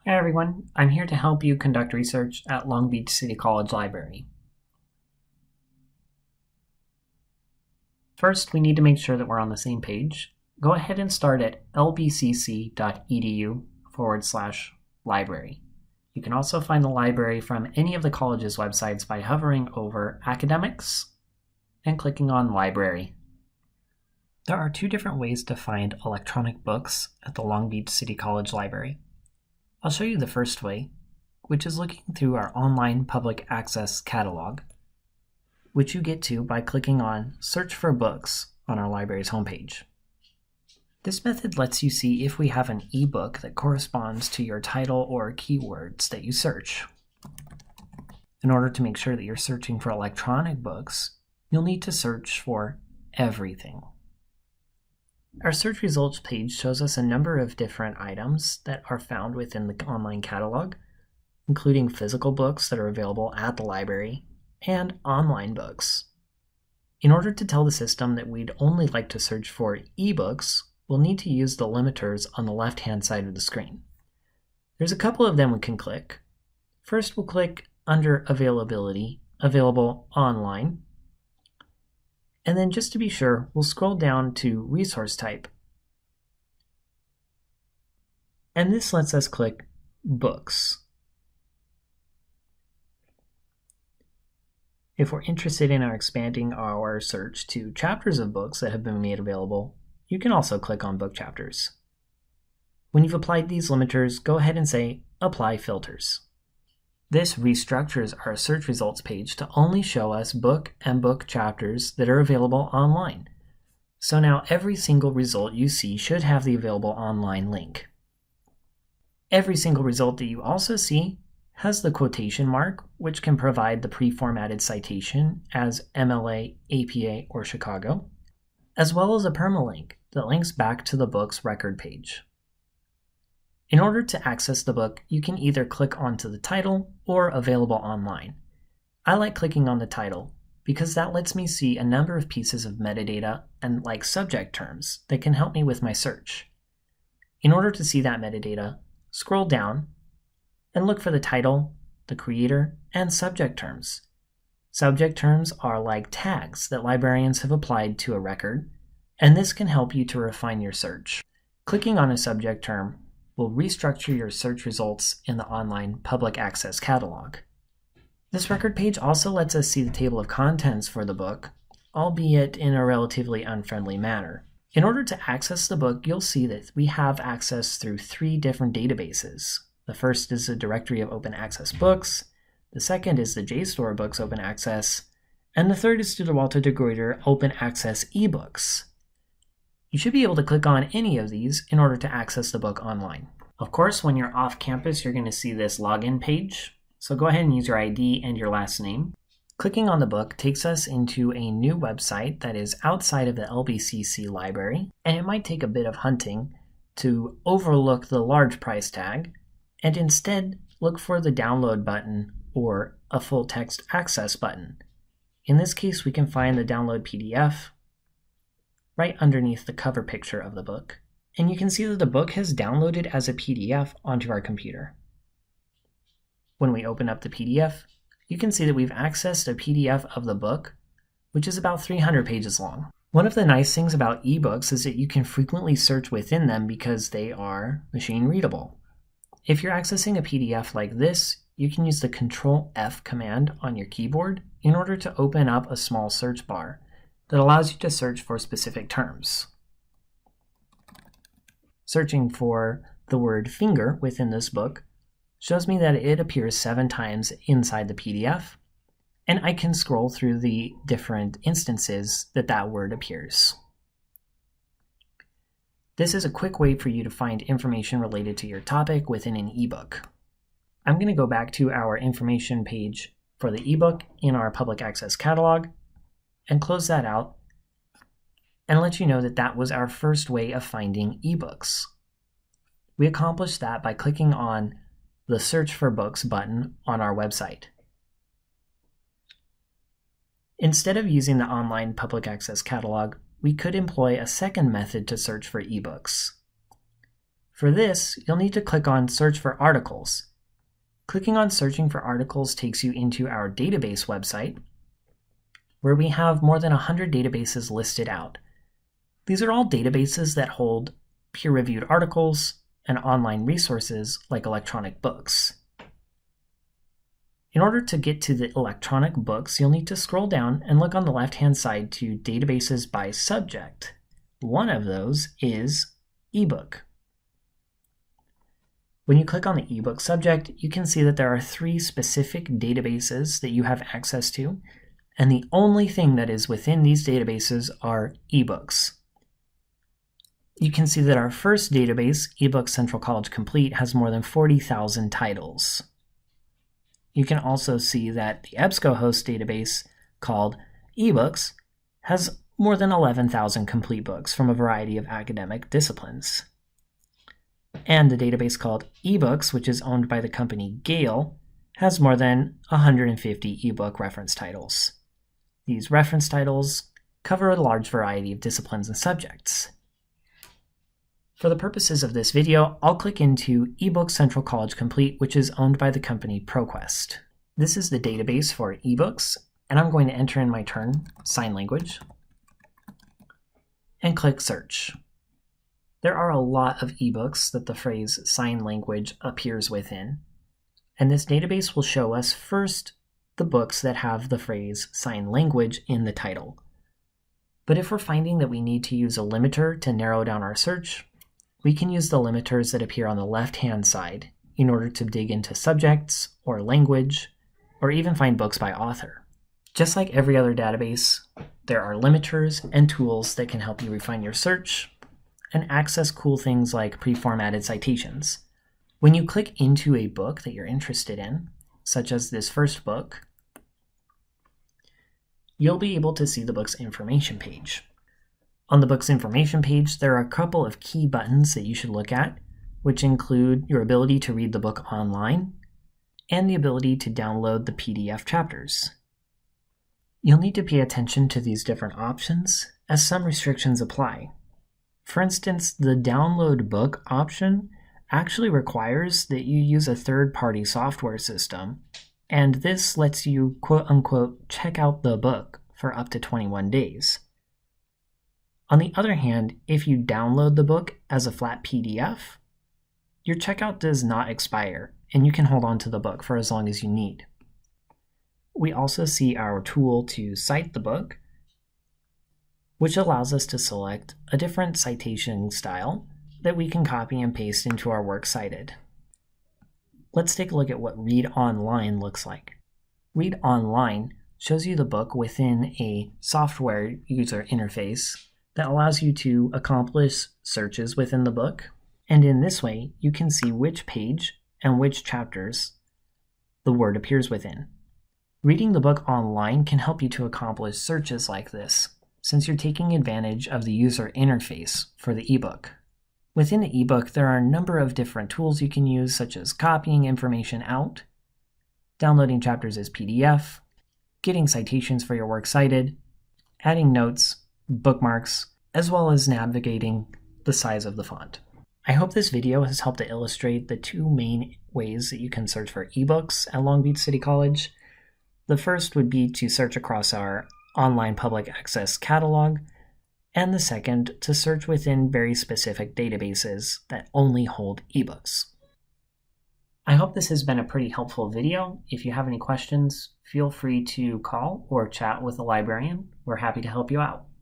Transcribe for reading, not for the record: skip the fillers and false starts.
Hey everyone, I'm here to help you conduct research at Long Beach City College Library. First, we need to make sure that we're on the same page. Go ahead and start at lbcc.edu/library. You can also find the library from any of the college's websites by hovering over Academics and clicking on Library. There are two different ways to find electronic books at the Long Beach City College Library. I'll show you the first way, which is looking through our online public access catalog, which you get to by clicking on Search for Books on our library's homepage. This method lets you see if we have an ebook that corresponds to your title or keywords that you search. In order to make sure that you're searching for electronic books, you'll need to search for everything. Our search results page shows us a number of different items that are found within the online catalog, including physical books that are available at the library and online books. In order to tell the system that we'd only like to search for ebooks, we'll need to use the limiters on the left-hand side of the screen. There's a couple of them we can click. First, we'll click under Availability, Available Online. And then just to be sure, we'll scroll down to Resource Type. And this lets us click Books. If we're interested in expanding our search to chapters of books that have been made available, you can also click on Book Chapters. When you've applied these limiters, go ahead and say Apply Filters. This restructures our search results page to only show us book and book chapters that are available online. So now every single result you see should have the available online link. Every single result that you also see has the quotation mark, which can provide the pre-formatted citation as MLA, APA, or Chicago, as well as a permalink that links back to the book's record page. In order to access the book, you can either click onto the title or Available Online. I like clicking on the title because that lets me see a number of pieces of metadata and subject terms that can help me with my search. In order to see that metadata, scroll down and look for the title, the creator, and subject terms. Subject terms are like tags that librarians have applied to a record, and this can help you to refine your search. Clicking on a subject term will restructure your search results in the online public access catalog. This record page also lets us see the table of contents for the book, albeit in a relatively unfriendly manner. In order to access the book, you'll see that we have access through 3 different databases. The first is the Directory of Open Access Books, the second is the JSTOR Books Open Access, and the third is through the Walter de Gruyter Open Access eBooks. You should be able to click on any of these in order to access the book online. Of course, when you're off campus, you're going to see this login page. So go ahead and use your ID and your last name. Clicking on the book takes us into a new website that is outside of the LBCC library, and it might take a bit of hunting to overlook the large price tag and instead look for the download button or a full text access button. In this case, we can find the download PDF right underneath the cover picture of the book, and you can see that the book has downloaded as a PDF onto our computer. When we open up the PDF, you can see that we've accessed a PDF of the book, which is about 300 pages long. One of the nice things about ebooks is that you can frequently search within them because they are machine readable. If you're accessing a PDF like this, you can use the Control-F command on your keyboard in order to open up a small search bar that allows you to search for specific terms. Searching for the word finger within this book shows me that it appears 7 times inside the PDF, and I can scroll through the different instances that word appears. This is a quick way for you to find information related to your topic within an ebook. I'm going to go back to our information page for the ebook in our public access catalog and close that out and let you know that was our first way of finding ebooks. We accomplished that by clicking on the Search for Books button on our website. Instead of using the online public access catalog, we could employ a second method to search for ebooks. For this, you'll need to click on Search for Articles. Clicking on Searching for Articles takes you into our database website, where we have more than 100 databases listed out. These are all databases that hold peer-reviewed articles and online resources like electronic books. In order to get to the electronic books, you'll need to scroll down and look on the left-hand side to Databases by Subject. One of those is eBook. When you click on the eBook subject, you can see that there are 3 specific databases that you have access to, and the only thing that is within these databases are eBooks. You can see that our first database, eBooks Central College Complete, has more than 40,000 titles. You can also see that the EBSCOhost database, called eBooks, has more than 11,000 complete books from a variety of academic disciplines. And the database called eBooks, which is owned by the company Gale, has more than 150 ebook reference titles. These reference titles cover a large variety of disciplines and subjects. For the purposes of this video, I'll click into eBooks Central College Complete, which is owned by the company ProQuest. This is the database for eBooks, and I'm going to enter in my term, sign language, and click Search. There are a lot of ebooks that the phrase sign language appears within, and this database will show us first the books that have the phrase sign language in the title. But if we're finding that we need to use a limiter to narrow down our search, we can use the limiters that appear on the left-hand side in order to dig into subjects or language, or even find books by author. Just like every other database, there are limiters and tools that can help you refine your search and access cool things like pre-formatted citations. When you click into a book that you're interested in, such as this first book, you'll be able to see the book's information page. On the book's information page, there are a couple of key buttons that you should look at, which include your ability to read the book online and the ability to download the PDF chapters. You'll need to pay attention to these different options, as some restrictions apply. For instance, the download book option actually requires that you use a third-party software system, and this lets you quote-unquote check out the book for up to 21 days. On the other hand, if you download the book as a flat PDF, your checkout does not expire, and you can hold on to the book for as long as you need. We also see our tool to cite the book, which allows us to select a different citation style that we can copy and paste into our works cited. Let's take a look at what Read Online looks like. Read Online shows you the book within a software user interface that allows you to accomplish searches within the book, and in this way you can see which page and which chapters the word appears within. Reading the book online can help you to accomplish searches like this, since you're taking advantage of the user interface for the ebook. Within the ebook, there are a number of different tools you can use, such as copying information out, downloading chapters as PDF, getting citations for your works cited, adding notes, bookmarks, as well as navigating the size of the font. I hope this video has helped to illustrate the 2 main ways that you can search for ebooks at Long Beach City College. The first would be to search across our online public access catalog, and the second to search within very specific databases that only hold ebooks. I hope this has been a pretty helpful video. If you have any questions, feel free to call or chat with the librarian. We're happy to help you out.